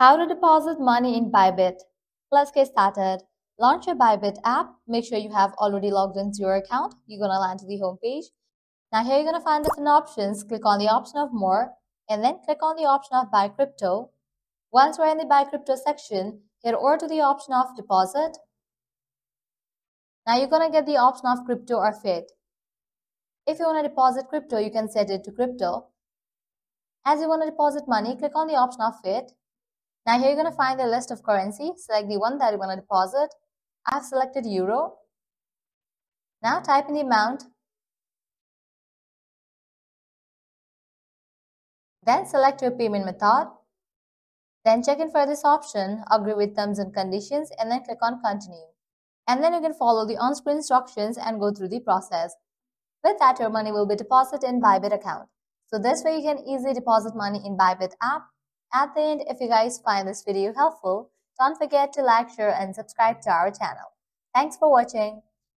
How to deposit money in Bybit. Let's get started. Launch your Bybit app. Make sure you have already logged into your account. You're going to land to the home page. Now here you're going to find different options. Click on the option of more and then click on the option of buy crypto. Once we're in the buy crypto section, head over to the option of deposit. Now you're going to get the option of crypto or fiat. If you want to deposit crypto, you can set it to crypto. As you want to deposit money, click on the option of fiat. Now here you're going to find a list of currency. Select the one that you want to deposit. I've selected euro. Now type in the amount. Then select your payment method. Then check in for this option, agree with terms and conditions, and then click on continue. And then you can follow the on-screen instructions and go through the process. With that, your money will be deposited in Bybit account. So this way you can easily deposit money in Bybit app. At the end, if you guys find this video helpful, don't forget to like, share, and subscribe to our channel. Thanks for watching.